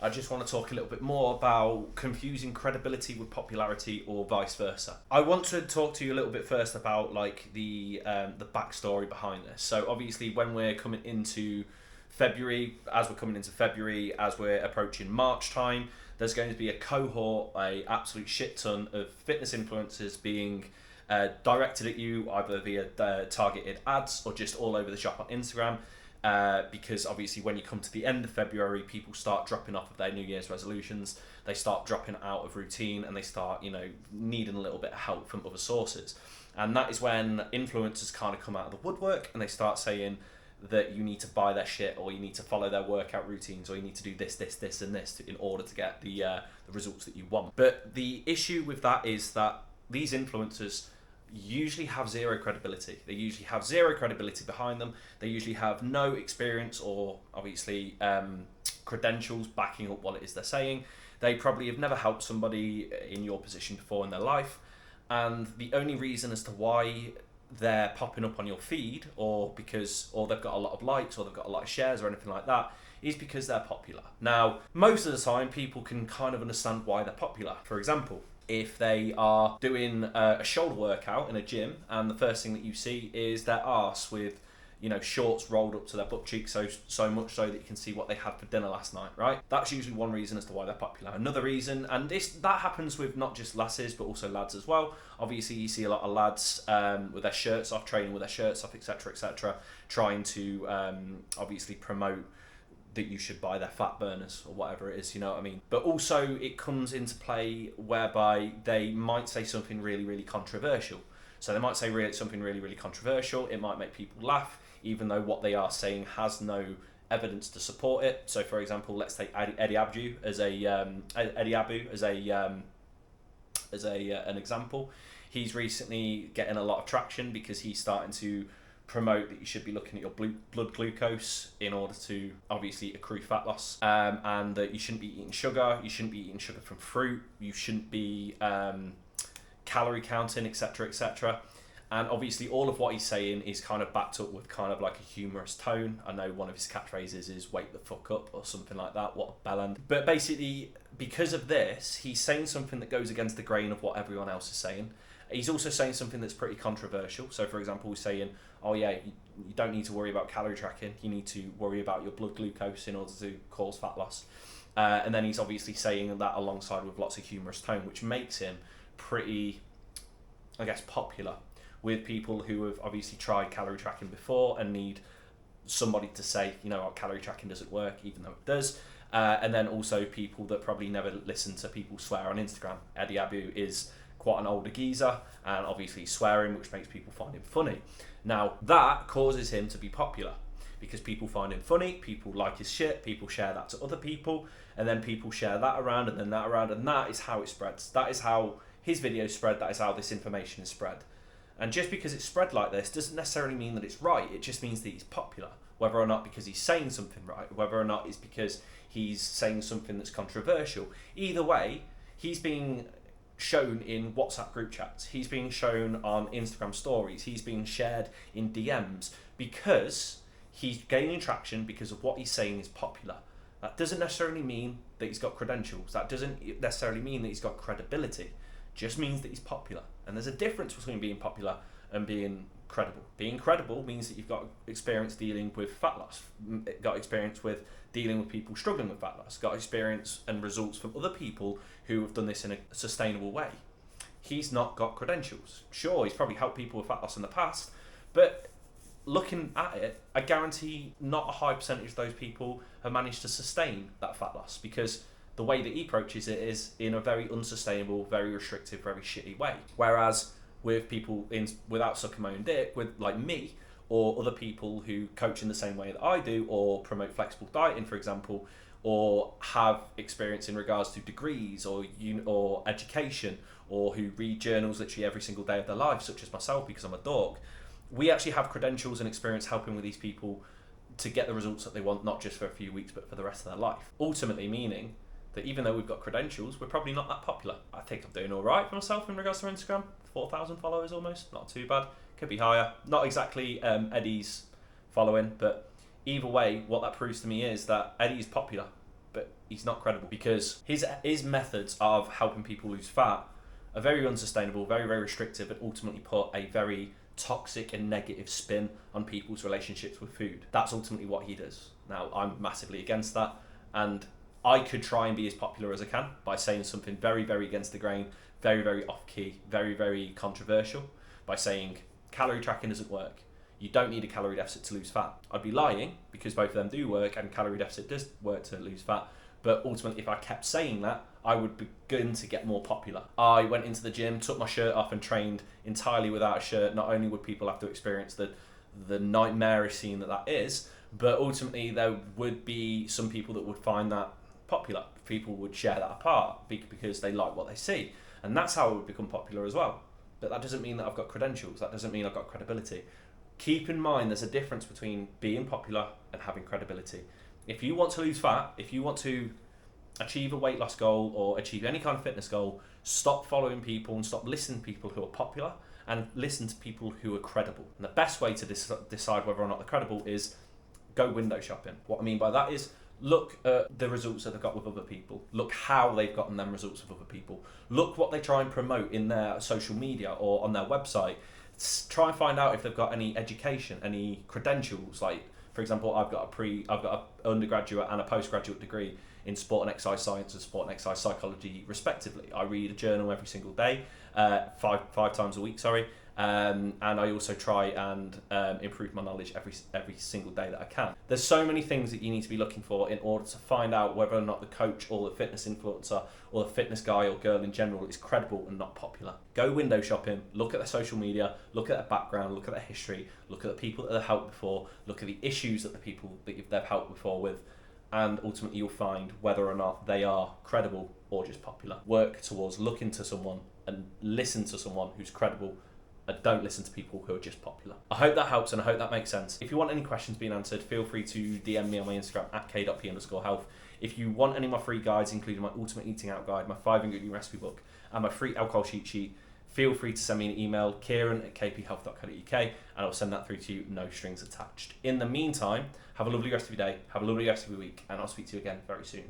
I just want to talk a little bit more about confusing credibility with popularity or vice versa. I want to talk to you a little bit first about like the backstory behind this. So obviously when we're coming into February, as we're approaching March time, there's going to be a cohort, a absolute shit ton of fitness influencers being directed at you either via targeted ads or just all over the shop on Instagram. Because obviously when you come to the end of February, people start dropping off of their New Year's resolutions, they start dropping out of routine, and they start, needing a little bit of help from other sources. And that is when influencers kind of come out of the woodwork and they start saying that you need to buy their shit, or you need to follow their workout routines, or you need to do this, and this in order to get the results that you want. But the issue with that is that these influencers usually have zero credibility. They usually have zero credibility behind them. They usually have no experience or obviously credentials backing up what it is they're saying. They probably have never helped somebody in your position before in their life. And the only reason as to why they're popping up on your feed, or they've got a lot of likes, or they've got a lot of shares or anything like that, is because they're popular. Now, most of the time people can kind of understand why they're popular. For example, if they are doing a shoulder workout in a gym and the first thing that you see is their arse with shorts rolled up to their butt cheeks, so much so that you can see what they had for dinner last night, right? That's usually one reason as to why they're popular. Another reason, and that happens with not just lasses but also lads as well. Obviously you see a lot of lads with their shirts off, training with their shirts off, etc., trying to obviously promote that you should buy their fat burners or whatever it is, you know what I mean? But also it comes into play whereby they might say something really, really controversial. So they might say something really, really controversial. It might make people laugh, even though what they are saying has no evidence to support it. So for example, let's take Eddie Abu as an example. He's recently getting a lot of traction because he's starting to promote that you should be looking at your blood glucose in order to obviously accrue fat loss, and that you shouldn't be eating sugar, from fruit, you shouldn't be calorie counting, etc. And obviously all of what he's saying is kind of backed up with kind of like a humorous tone. I know one of his catchphrases is "wake the fuck up" or something like that. What a bellend. But basically because of this, he's saying something that goes against the grain of what everyone else is saying. He's also saying something that's pretty controversial. So for example, he's saying, oh yeah, you don't need to worry about calorie tracking, you need to worry about your blood glucose in order to cause fat loss. And then he's obviously saying that alongside with lots of humorous tone, which makes him pretty, I guess, popular with people who have obviously tried calorie tracking before and need somebody to say, calorie tracking doesn't work, even though it does. And then also people that probably never listen to people swear on Instagram. Eddie Abu is quite an older geezer, and obviously swearing, which makes people find him funny. Now that causes him to be popular because people find him funny, people like his shit, people share that to other people, and then people share that around, and then that around, and that is how it spreads. That is how his videos spread, that is how this information is spread. And just because it's spread like this doesn't necessarily mean that it's right, it just means that he's popular. Whether or not because he's saying something right, whether or not it's because he's saying something that's controversial. Either way, he's being shown in WhatsApp group chats, he's being shown on Instagram stories, he's being shared in DMs because he's gaining traction because of what he's saying is popular. That doesn't necessarily mean that he's got credentials, that doesn't necessarily mean that he's got credibility, it just means that he's popular. And there's a difference between being popular and being credible. Being credible means that you've got experience dealing with fat loss, got experience with dealing with people struggling with fat loss, got experience and results from other people who have done this in a sustainable way. He's not got credentials. Sure, he's probably helped people with fat loss in the past, but looking at it, I guarantee not a high percentage of those people have managed to sustain that fat loss because the way that he approaches it is in a very unsustainable, very restrictive, very shitty way. Whereas with people without sucking my own dick, with like me, or other people who coach in the same way that I do, or promote flexible dieting, for example, or have experience in regards to degrees or education, or who read journals literally every single day of their life, such as myself because I'm a dork, we actually have credentials and experience helping with these people to get the results that they want, not just for a few weeks, but for the rest of their life. Ultimately meaning that even though we've got credentials, we're probably not that popular. I think I'm doing all right for myself in regards to Instagram. 4,000 followers almost, not too bad. Could be higher. Not exactly Eddie's following, but either way, what that proves to me is that Eddie's popular. but he's not credible because his methods of helping people lose fat are very unsustainable, very, very restrictive, and ultimately put a very toxic and negative spin on people's relationships with food. That's ultimately what he does. Now, I'm massively against that, and I could try and be as popular as I can by saying something very, very against the grain, very, very off-key, very, very controversial, by saying calorie tracking doesn't work. You don't need a calorie deficit to lose fat. I'd be lying because both of them do work and calorie deficit does work to lose fat. But ultimately, if I kept saying that, I would begin to get more popular. I went into the gym, took my shirt off and trained entirely without a shirt. Not only would people have to experience the nightmarish scene that is, but ultimately there would be some people that would find that popular. People would share that apart because they like what they see. And that's how I would become popular as well. But that doesn't mean that I've got credentials. That doesn't mean I've got credibility. Keep in mind there's a difference between being popular and having credibility. If you want to lose fat, if you want to achieve a weight loss goal or achieve any kind of fitness goal, stop following people and stop listening to people who are popular and listen to people who are credible. And the best way to decide whether or not they're credible is go window shopping. What I mean by that is look at the results that they've got with other people. Look how they've gotten them results with other people. Look what they try and promote in their social media or on their website. Try and find out if they've got any education, any credentials. Like, for example, I've got an undergraduate and a postgraduate degree in sport and exercise science and sport and exercise psychology, respectively. I read a journal every single day, five times a week, and I also try and improve my knowledge every single day that I can. There's so many things that you need to be looking for in order to find out whether or not the coach or the fitness influencer or the fitness guy or girl in general is credible and not popular. Go window shopping, look at their social media, look at their background, look at their history, look at the people that they've helped before, look at the issues that the people that they've helped before with, and ultimately you'll find whether or not they are credible or just popular. Work towards looking to someone and listen to someone who's credible, and don't listen to people who are just popular. I hope that helps and I hope that makes sense. If you want any questions being answered, feel free to DM me on my Instagram at k.p_health. If you want any of my free guides, including my Ultimate Eating Out Guide, my 5-ingredient recipe book, and my free alcohol cheat sheet, feel free to send me an email, kieran@kphealth.co.uk, and I'll send that through to you, no strings attached. In the meantime, have a lovely rest of your day, have a lovely rest of your week, and I'll speak to you again very soon.